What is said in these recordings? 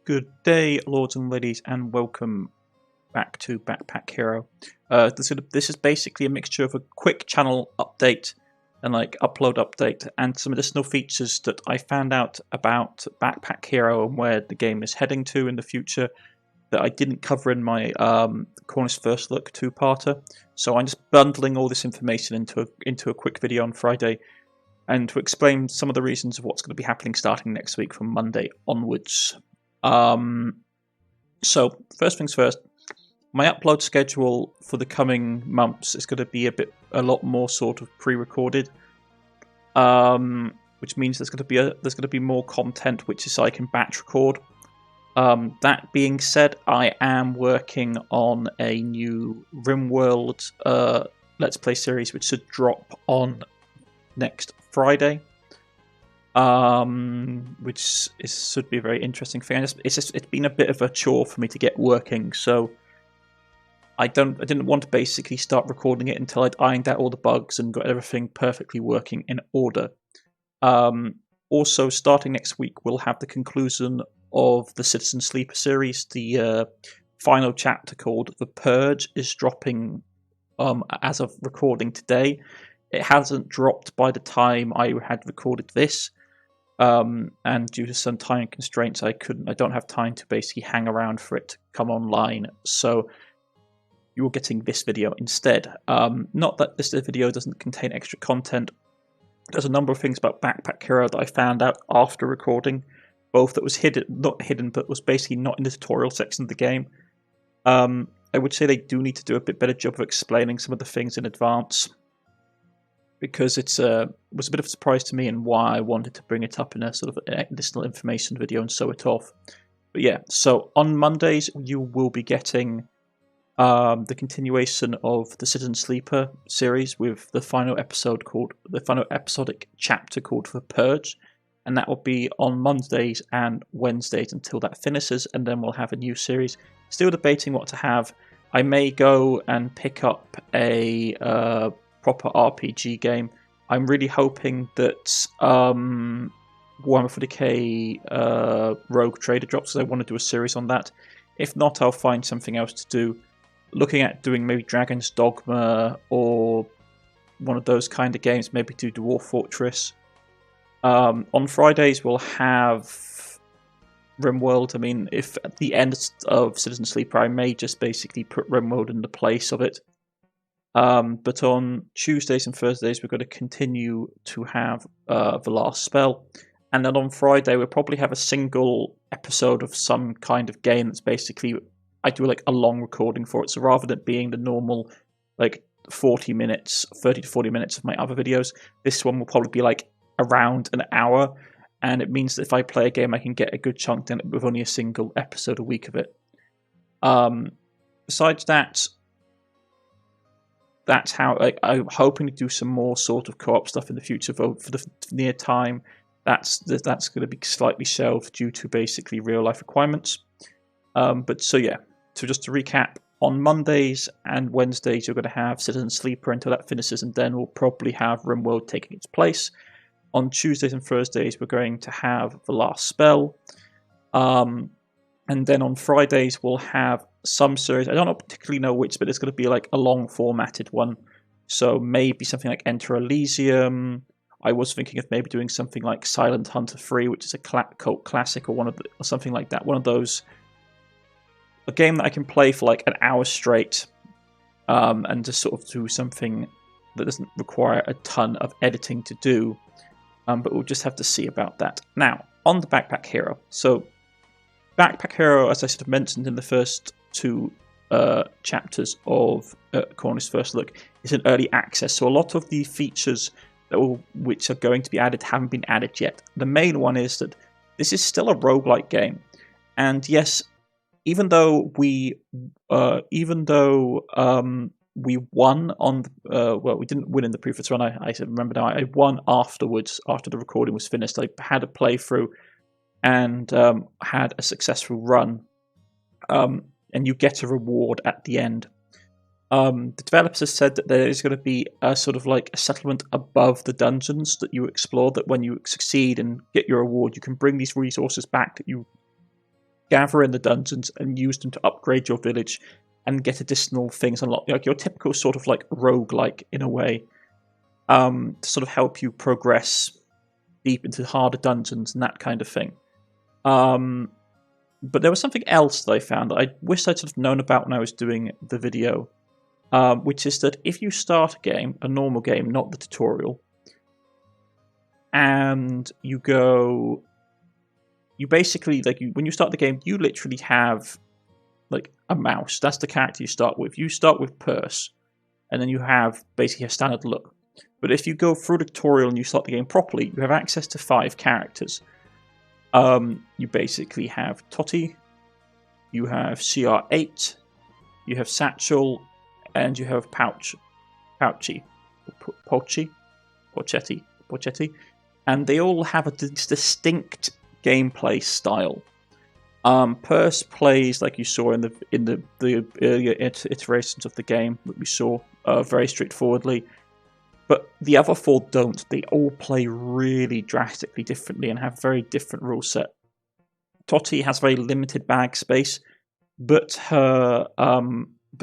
Good day, lords and ladies, and welcome back to Backpack Hero. This is basically a mixture of a quick channel update and upload update and some additional features that I found out about Backpack Hero and where the game is heading to in the future that I didn't cover in my Cornish First Look two-parter. So I'm just bundling all this information into a quick video on Friday and to explain some of the reasons of what's going to be happening starting next week from Monday onwards. So first things first, my upload schedule for the coming months is going to be a lot more sort of pre-recorded, which means there's going to be more content which is I can batch record. That being said, I am working on a new RimWorld Let's Play series which should drop on next Friday. Which should be a very interesting thing. It's been a bit of a chore for me to get working, so I didn't want to basically start recording it until I'd ironed out all the bugs and got everything perfectly working in order. Also, starting next week, we'll have the conclusion of the Citizen Sleeper series. The final chapter called The Purge is dropping as of recording today. It hasn't dropped by the time I had recorded this. And due to some time constraints, I don't have time to basically hang around for it to come online. So you're getting this video instead. Not that this video doesn't contain extra content. There's a number of things about Backpack Hero that I found out after recording, both that was not hidden, but was basically not in the tutorial section of the game. I would say they do need to do a bit better job of explaining some of the things in advance, because it was a bit of a surprise to me and why I wanted to bring it up in a sort of additional information video and show it off. But yeah, so on Mondays you will be getting the continuation of the Citizen Sleeper series with the final episodic chapter called The Purge, and that will be on Mondays and Wednesdays until that finishes, and then we'll have a new series. Still debating what to have. I may go and pick up a proper RPG game. I'm really hoping that Warhammer 40k Rogue Trader drops, because I want to do a series on that. If not, I'll find something else to do. Looking at doing maybe Dragon's Dogma or one of those kind of games, maybe do Dwarf Fortress. On Fridays we'll have RimWorld. I mean, if at the end of Citizen Sleeper I may just basically put RimWorld in the place of it. But on Tuesdays and Thursdays we're going to continue to have The Last Spell, and then on Friday we'll probably have a single episode of some kind of game that's basically, I do a long recording for it, so rather than being the normal 30 to 40 minutes of my other videos, this one will probably be around an hour, and it means that if I play a game I can get a good chunk done with only a single episode a week of it. Besides that, that's how I'm hoping to do some more sort of co-op stuff in the future. For the near time, that's going to be slightly shelved due to basically real life requirements. So just to recap, on Mondays and Wednesdays you're going to have Citizen Sleeper until that finishes, and then we'll probably have RimWorld taking its place. On Tuesdays and Thursdays we're going to have The Last Spell. And then on Fridays we'll have some series. I don't particularly know which, but it's going to be a long formatted one. So maybe something like Enter Elysium. I was thinking of maybe doing something like Silent Hunter 3, which is a cult classic, or something like that. One of those, a game that I can play for an hour straight, and just sort of do something that doesn't require a ton of editing to do. But we'll just have to see about that. Now, on the Backpack Hero. So Backpack Hero, as I sort of mentioned in the first two chapters of Cornish First Look, is in early access. So a lot of the features which are going to be added haven't been added yet. The main one is that this is still a roguelike game. And yes, even though we won on we didn't win in the previous run. I remember now. I won afterwards, after the recording was finished. I had a playthrough and had a successful run, and you get a reward at the end. The developers have said that there is going to be a sort of a settlement above the dungeons that you explore, that when you succeed and get your reward, you can bring these resources back that you gather in the dungeons and use them to upgrade your village and get additional things unlocked, like your typical sort of like roguelike in a way, to sort of help you progress deep into harder dungeons and that kind of thing. But there was something else that I found that I wish I'd sort of known about when I was doing the video, which is that if you start a game, a normal game, not the tutorial, and you basically, like, when you start the game, you literally have like a mouse. That's the character you start with. You start with Purse, and then you have basically a standard look. But if you go through the tutorial and you start the game properly, you have access to 5 characters. You basically have Totty, you have CR8, you have Satchel, and you have Pochetti, and they all have a distinct gameplay style. Purse plays like you saw in the earlier iterations of the game that we saw, very straightforwardly. But the other 4 don't. They all play really drastically differently and have very different rule set. Totty has very limited bag space, but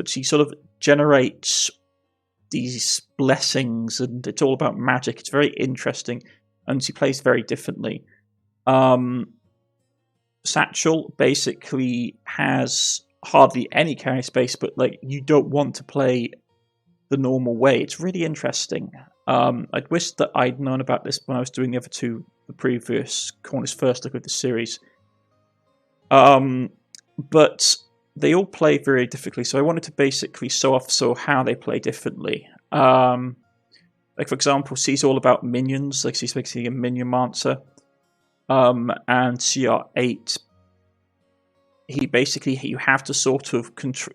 she sort of generates these blessings, and it's all about magic. It's very interesting, and she plays very differently. Satchel basically has hardly any carry space, but like, you don't want to play the normal way. It's really interesting. I'd wish that I'd known about this when I was doing the other 2, the previous Cornish first look of the series. But they all play very differently, so I wanted to basically show how they play differently. Like, for example, she's all about minions, like she's basically a minion monster. And CR8, you have to sort of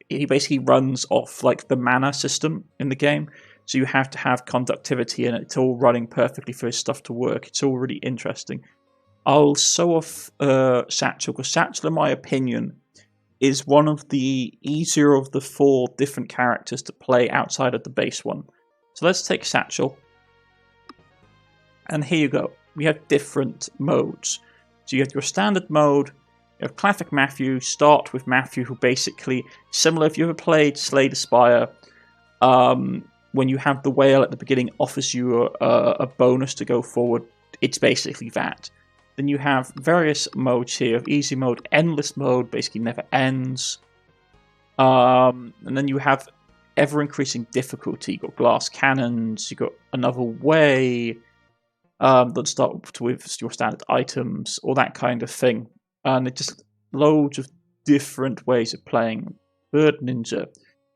he basically runs off like the mana system in the game, so you have to have conductivity, and it's all running perfectly for his stuff to work. It's all really interesting. I'll show off Satchel, because Satchel, in my opinion, is one of the easier of the 4 different characters to play outside of the base one. So let's take Satchel, and here you go. We have different modes. So you have your standard mode. You have Classic Matthew. Start with Matthew, who basically, similar if you ever played Slay the Spire, when you have the whale at the beginning, offers you a bonus to go forward. It's basically that. Then you have various modes here, of easy mode, endless mode, basically never ends. And then you have ever-increasing difficulty. You've got glass cannons, you've got another way, that start with your standard items, all that kind of thing. And it's just loads of different ways of playing. Bird Ninja.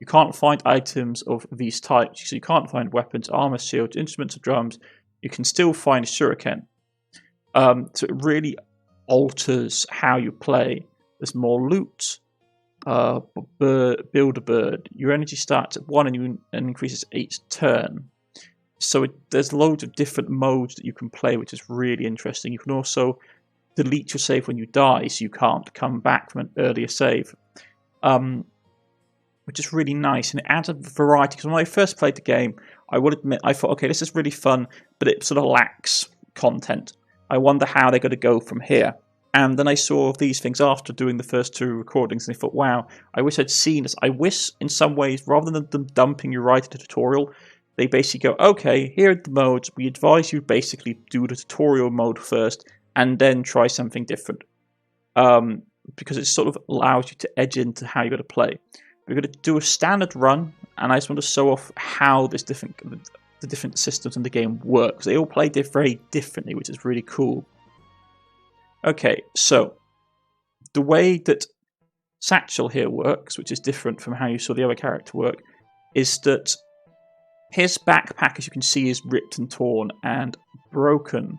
You can't find items of these types, so you can't find weapons, armor, shields, instruments, or drums. You can still find shuriken. So it really alters how you play. There's more loot. Build a bird. Your energy starts at 1 and increases each turn. So there's loads of different modes that you can play, which is really interesting. You can also delete your save when you die, so you can't come back from an earlier save, which is really nice, and it adds a variety. Because when I first played the game, I would admit, I thought, okay, this is really fun, but it sort of lacks content. I wonder how they're going to go from here. And then I saw these things after doing the first 2 recordings, and I thought, wow, I wish I'd seen this. I wish, in some ways, rather than them dumping you right into the tutorial, they basically go, okay, here are the modes. We advise you basically do the tutorial mode first, and then try something different. Because it sort of allows you to edge into how you're going to play. We're going to do a standard run, and I just want to show off how the different systems in the game work. They all play very differently, which is really cool. Okay, so the way that Satchel here works, which is different from how you saw the other character work, is that his backpack, as you can see, is ripped and torn and broken.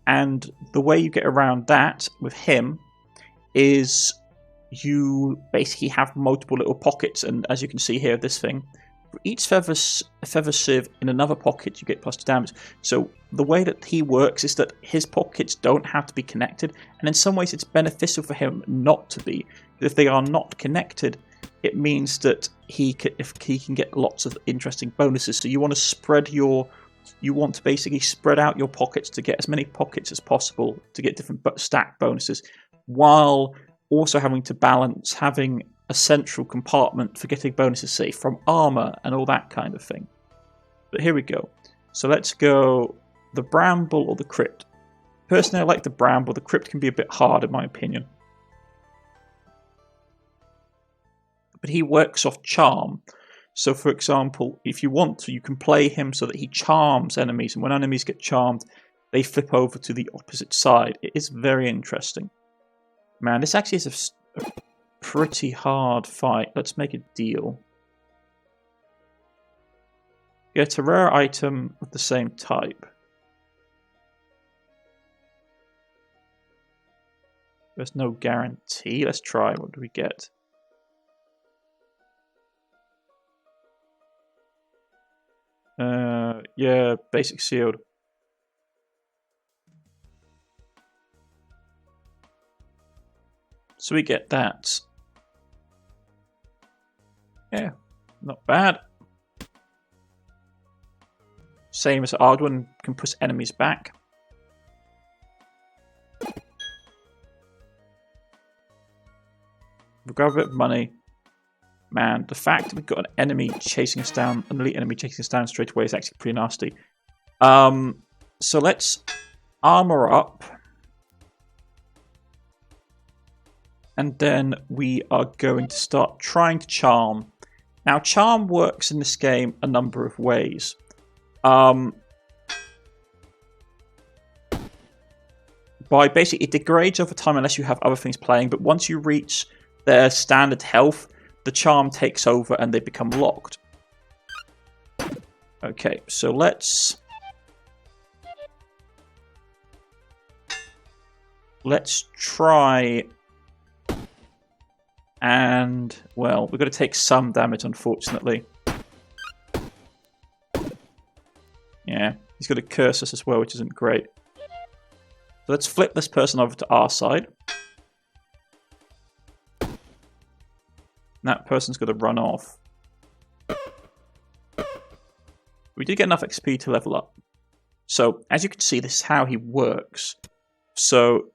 And the way you get around that with him is you basically have multiple little pockets, and as you can see here, this thing, for each feather sieve in another pocket, you get +2 damage. So the way that he works is that his pockets don't have to be connected, and in some ways it's beneficial for him not to be. If they are not connected, it means that he can get lots of interesting bonuses. So you want to basically spread out your pockets to get as many pockets as possible to get different stack bonuses, while also having to balance having a central compartment for getting bonuses, say, from armor and all that kind of thing. But here we go. So let's go the Bramble or the Crypt. Personally, I like the Bramble. The Crypt can be a bit hard, in my opinion. But he works off charm. So, for example, if you want to, you can play him so that he charms enemies. And when enemies get charmed, they flip over to the opposite side. It is very interesting. Man, this actually is a pretty hard fight. Let's make a deal. Get a rare item of the same type. There's no guarantee. Let's try. What do we get? Yeah, basic sealed. So we get that. Yeah, not bad. Same as Ardwin, can push enemies back. We'll grab a bit of money. Man, the fact that we've got an enemy chasing us down, an elite enemy chasing us down straight away is actually pretty nasty. So let's armor up. And then we are going to start trying to charm. Now, charm works in this game a number of ways. By basically, it degrades over time unless you have other things playing, but once you reach their standard health, the charm takes over and they become locked. Okay, so let's try and, well, we're going to take some damage, unfortunately. Yeah, he's going to curse us as well, which isn't great. So let's flip this person over to our side. That person's going to run off. We did get enough XP to level up. So, as you can see, this is how he works. So,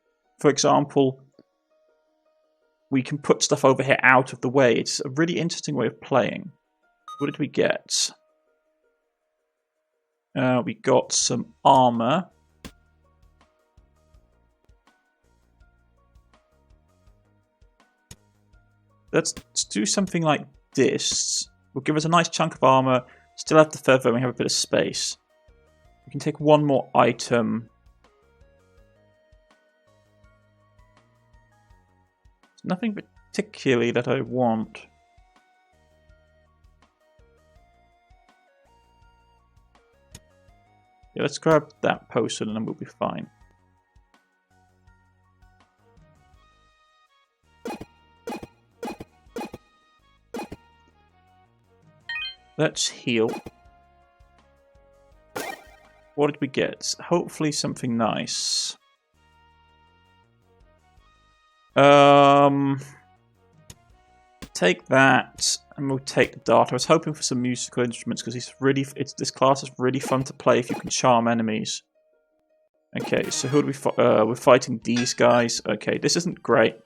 for example, we can put stuff over here out of the way. It's a really interesting way of playing. What did we get? We got some armor. Let's do something like this. Will give us a nice chunk of armor, still have the feather, and we have a bit of space. We can take one more item. There's nothing particularly that I want. Yeah, let's grab that potion and then we'll be fine. Let's heal. What did we get? Hopefully something nice. Take that, and we'll take the dart. I was hoping for some musical instruments because this class is really fun to play if you can charm enemies. Okay, so who do we fight? We're fighting these guys. Okay, this isn't great.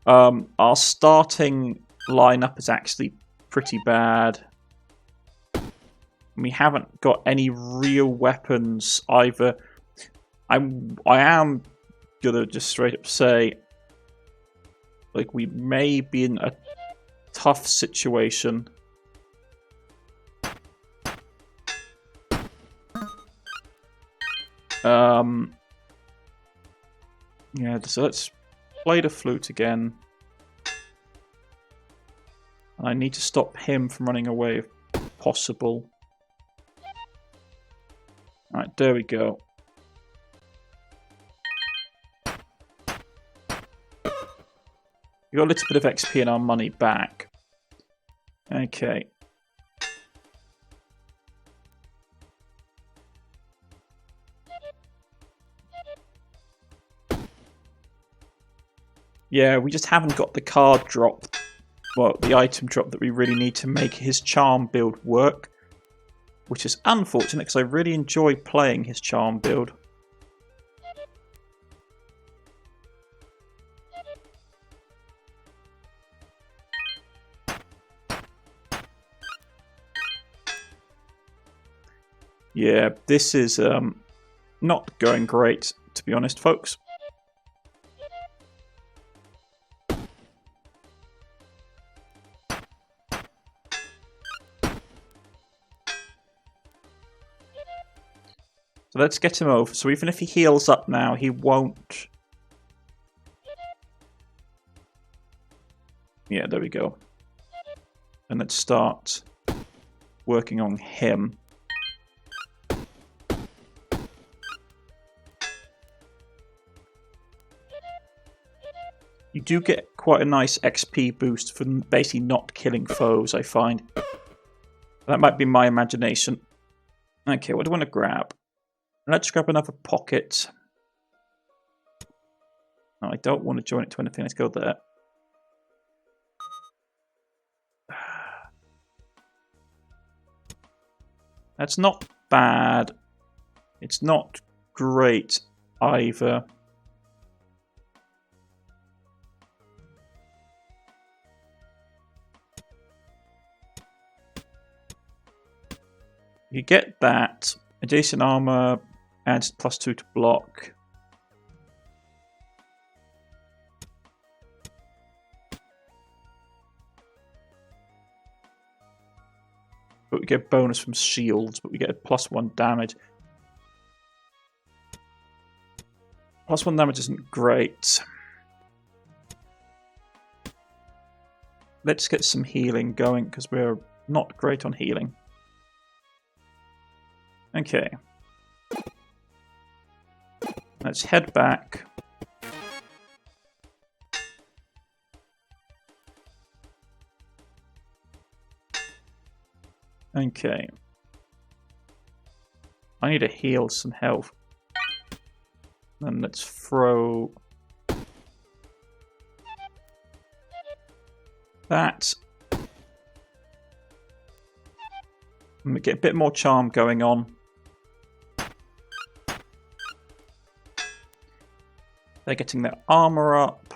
Our starting lineup is actually pretty bad. We haven't got any real weapons either. I am gonna just straight up say, like, we may be in a tough situation. Yeah, so let's play the flute again. I need to stop him from running away if possible. Alright, there we go. We got a little bit of XP and our money back. Okay. Yeah, we just haven't got the card drop, well, the item drop that we really need to make his charm build work. Which is unfortunate because I really enjoy playing his charm build. Yeah, this is not going great, to be honest, folks. So let's get him over. So even if he heals up now, he won't... Yeah, there we go. And let's start working on him. You do get quite a nice XP boost for basically not killing foes, I find. That might be my imagination. Okay, what do I want to grab? Let's grab another pocket. No, I don't want to join it to anything. Let's go there. That's not bad. It's not great either. You get that. Adjacent armor adds +2 to block. But we get bonus from shields, but we get a +1 damage. +1 damage isn't great. Let's get some healing going, because we're not great on healing. Okay. Let's head back. Okay. I need to heal some health. Then let's throw that. And we get a bit more charm going on. They're getting their armor up.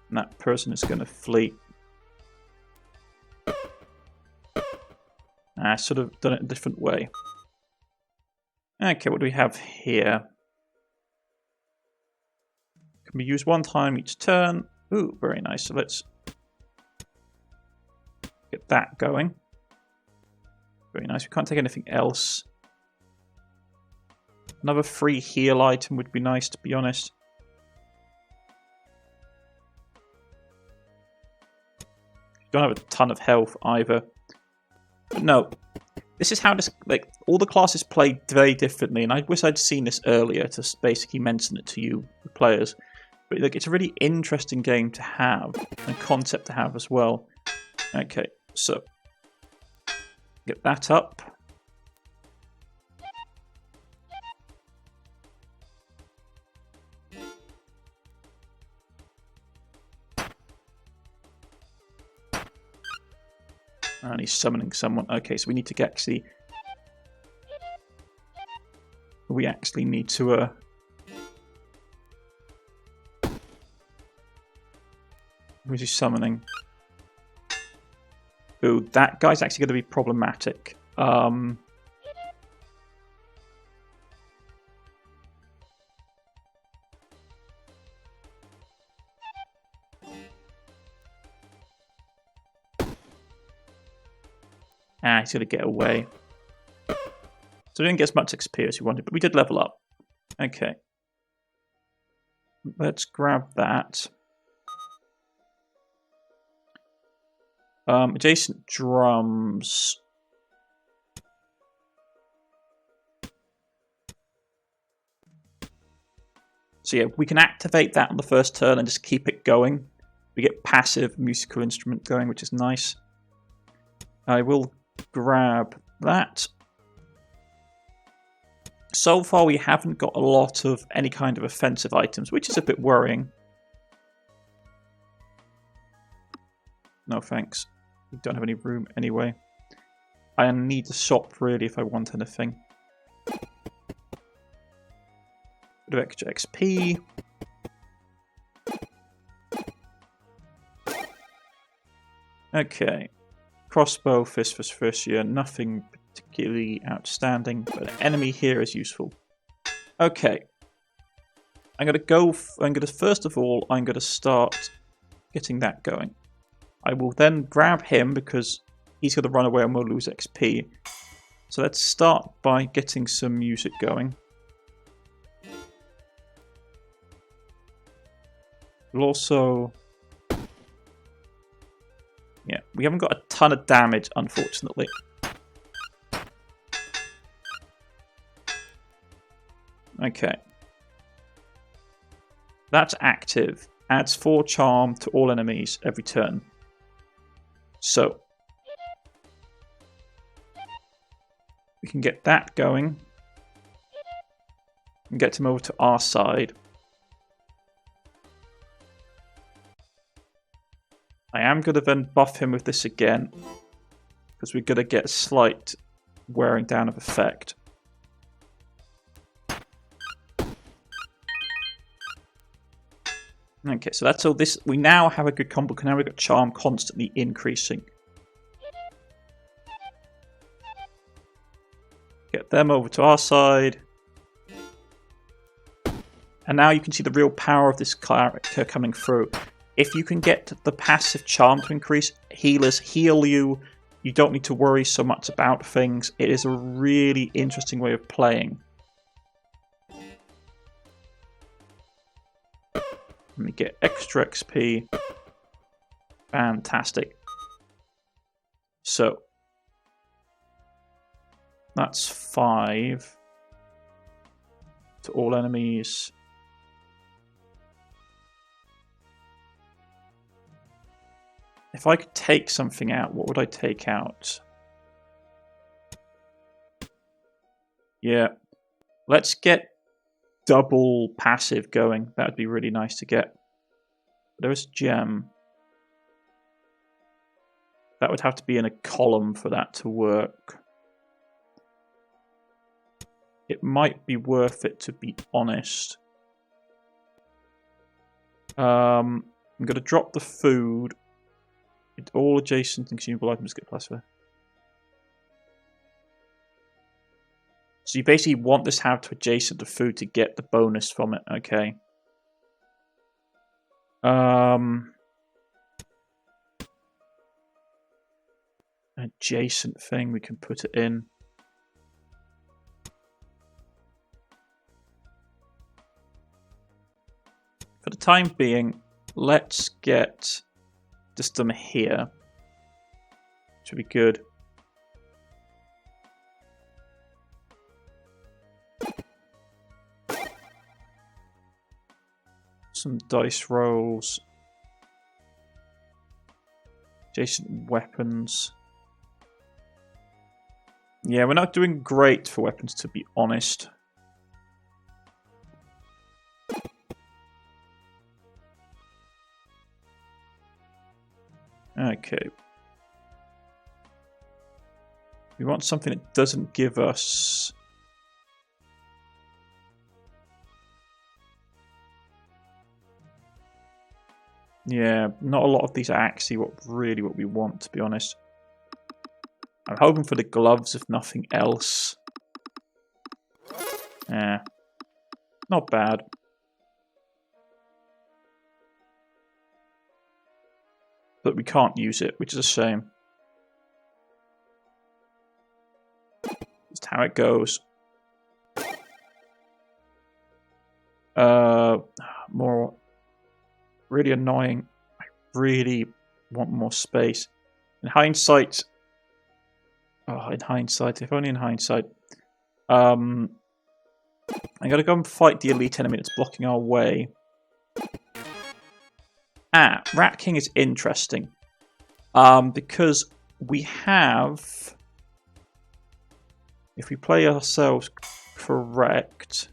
And that person is going to flee. I should have done it a different way. Okay, what do we have here? Can be used one time each turn. Ooh, very nice. So let's get that going. Very nice. We can't take anything else. Another free heal item would be nice, to be honest. Don't have a ton of health either. But no, this is how this, like, all the classes play very differently, and I wish I'd seen this earlier to basically mention it to you, the players. But like, it's a really interesting game to have, and concept to have as well. Okay, so get that up. And he's summoning someone. Okay, so we need to actually... We actually need to... Who's he summoning? Ooh, that guy's actually going to be problematic. He's going to get away. So we didn't get as much XP as we wanted, but we did level up. Okay. Let's grab that. Adjacent drums. So yeah, we can activate that on the first turn and just keep it going. We get passive musical instrument going, which is nice. I will grab that. So far we haven't got a lot of any kind of offensive items, which is a bit worrying. No thanks. We don't have any room anyway. I need to shop really if I want anything. Bit of extra XP. Okay. crossbow, fist for first year, nothing particularly outstanding, but an enemy here is useful. Okay. I'm gonna first of all, I'm gonna start getting that going. I will then grab him because he's gonna run away and we'll lose XP. So let's start by getting some music going. We'll also... yeah, we haven't got a ton of damage, unfortunately. Okay. That's active. Adds 4 charm to all enemies every turn. So, we can get that going. And get him over to our side. I am going to then buff him with this again. Because we're going to get a slight wearing down of effect. Okay, so that's all this. We now have a good combo, because now we've got charm constantly increasing. Get them over to our side. And now you can see the real power of this character coming through. If you can get the passive charm to increase, healers heal you. You don't need to worry so much about things. It is a really interesting way of playing. Let me get extra XP. Fantastic. So, that's 5 to all enemies. If I could take something out, what would I take out? Yeah. Let's get double passive going. That would be really nice to get. There's gem. That would have to be in a column for that to work. It might be worth it, to be honest. I'm going to drop the food. All adjacent and consumable items get +4. So you basically want this to have to adjacent to food to get the bonus from it. Okay. Adjacent thing, we can put it in. For the time being, let's get just them here. Should be good. Some dice rolls. Adjacent weapons. Yeah, we're not doing great for weapons, to be honest. Okay. We want something that doesn't give us... yeah, not a lot of these are actually what we want, to be honest. I'm hoping for the gloves, if nothing else. Yeah. Not bad. But we can't use it, which is a shame. Just how it goes. More really annoying. I really want more space. In hindsight, if only in hindsight. I gotta go and fight the elite enemy that's blocking our way. Rat King is interesting. Because we have... if we play ourselves correct...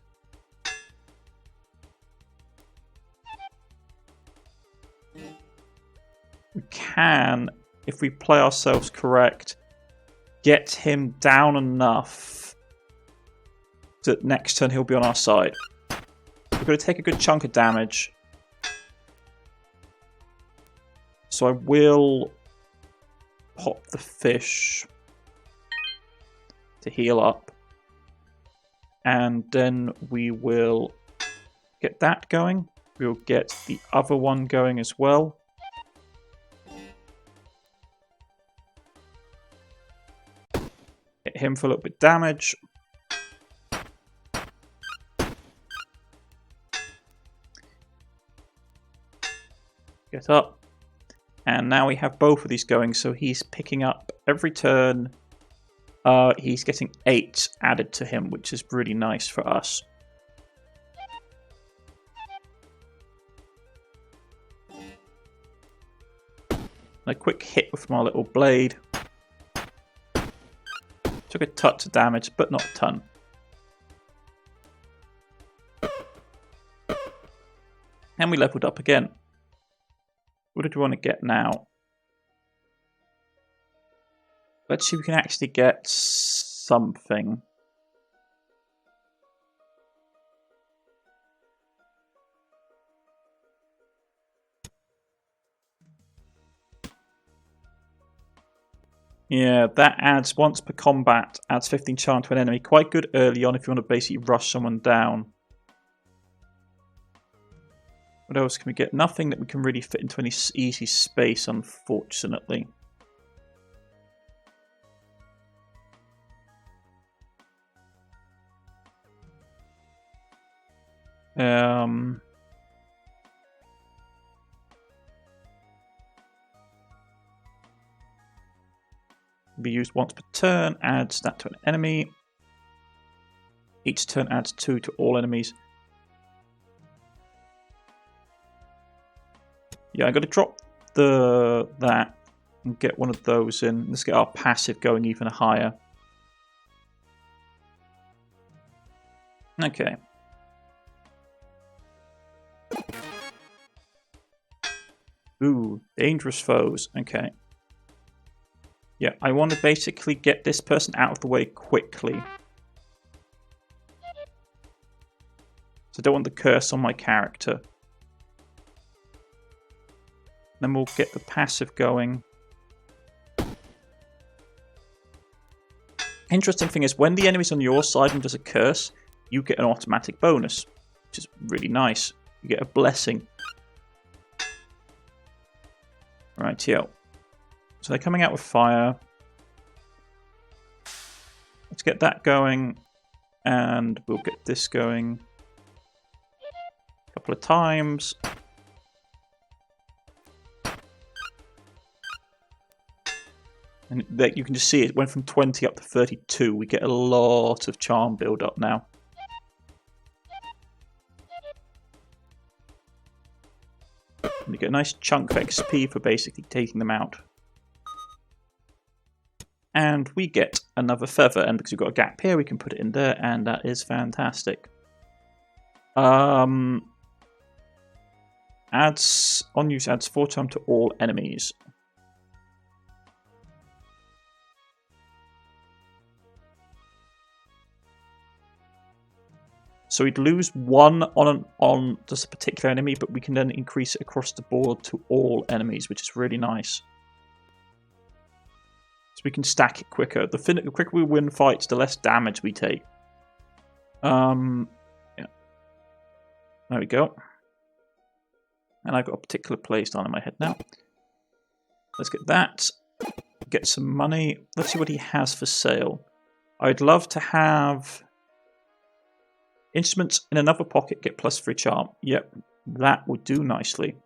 we can, if we play ourselves correct, get him down enough that next turn he'll be on our side. We're going to take a good chunk of damage. So I will pop the fish to heal up. And then we will get that going. We'll get the other one going as well. Hit him for a little bit of damage. Get up. And now we have both of these going, so he's picking up every turn. He's getting 8 added to him, which is really nice for us. A quick hit with my little blade. Took a touch of damage, but not a ton. And we leveled up again. What did we want to get now? Let's see if we can actually get something. Yeah, that adds once per combat, adds 15 charm to an enemy. Quite good early on if you want to basically rush someone down. What else can we get? Nothing that we can really fit into any easy space, unfortunately. Be used once per turn, adds that to an enemy. Each turn adds 2 to all enemies. Yeah, I'm going to drop that and get one of those in. Let's get our passive going even higher. Okay. Ooh, dangerous foes. Okay. Yeah, I want to basically get this person out of the way quickly. So I don't want the curse on my character. Then we'll get the passive going. Interesting thing is, when the enemy's on your side and does a curse, you get an automatic bonus, which is really nice. You get a blessing. Right, yeah. So they're coming out with fire. Let's get that going. And we'll get this going a couple of times. And that you can just see it went from 20 up to 32. We get a lot of charm build up now. And you get a nice chunk of XP for basically taking them out. And we get another feather, and because we've got a gap here, we can put it in there, and that is fantastic. Adds on use adds 4 charm to all enemies. So we'd lose 1 on just a particular enemy, but we can then increase it across the board to all enemies, which is really nice. So we can stack it quicker. The quicker we win fights, the less damage we take. Yeah. There we go. And I've got a particular playstyle in my head now. Let's get that. Get some money. Let's see what he has for sale. I'd love to have instruments in another pocket, get +3 charm. Yep, that would do nicely.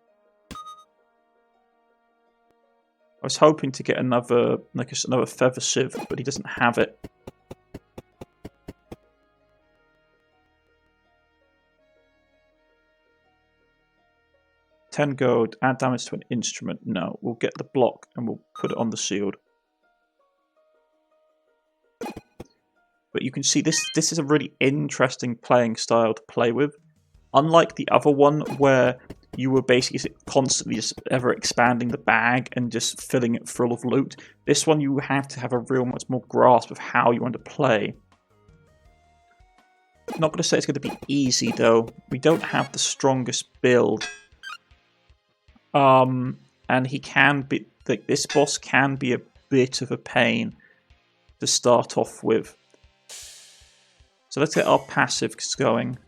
I was hoping to get another feather sieve, but he doesn't have it. $10 gold, add damage to an instrument. No, we'll get the block and we'll put it on the shield. But you can see this is a really interesting playing style to play with. Unlike the other one where you were basically constantly just ever expanding the bag and just filling it full of loot, this one you have to have a real much more grasp of how you want to play. I'm not going to say it's going to be easy though. We don't have the strongest build. And he can be, this boss can be a bit of a pain to start off with. So let's get our passives going.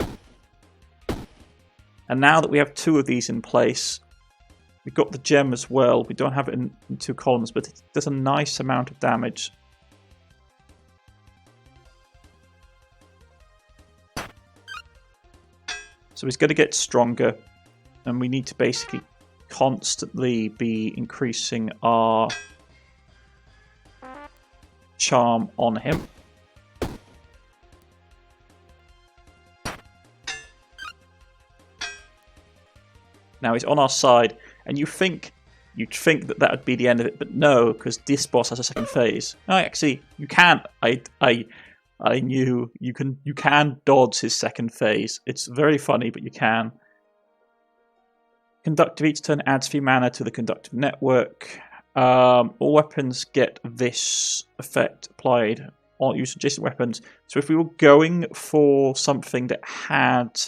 And now that we have 2 of these in place, we've got the gem as well. We don't have it in 2 columns, but it does a nice amount of damage. So he's going to get stronger, and we need to basically constantly be increasing our charm on him. Now he's on our side, and you'd think that that would be the end of it, but no, because this boss has a second phase. No, actually, you can't. I knew you can dodge his second phase. It's very funny, but you can. Conductive each turn adds 3 mana to the conductive network. All weapons get this effect applied on use adjacent weapons. So if we were going for something that had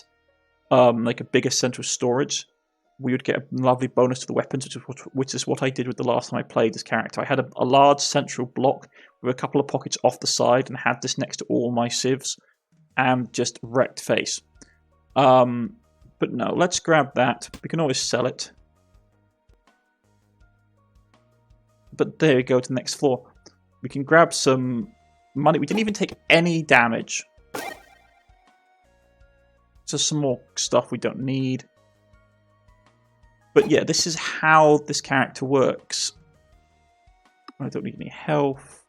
like a bigger central storage, we would get a lovely bonus to the weapons, which is what I did with the last time I played this character. I had a large central block with a couple of pockets off the side and had this next to all my civs and just wrecked face. But no, let's grab that. We can always sell it. But there we go to the next floor. We can grab some money. We didn't even take any damage. So some more stuff we don't need. But yeah, this is how this character works. I don't need any health.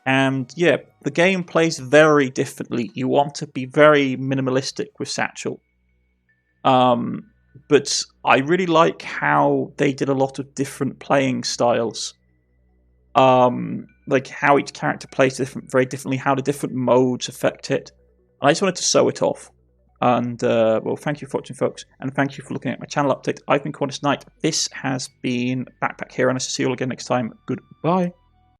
And yeah, the game plays very differently. You want to be very minimalistic with Satchel. But I really like how they did a lot of different playing styles. Like how each character plays very differently, how the different modes affect it. And I just wanted to show it off. And, well, thank you for watching, folks. And thank you for looking at my channel update. I've been Cornish-knight. This has been Backpack Hero, and I'll see you all again next time. Goodbye.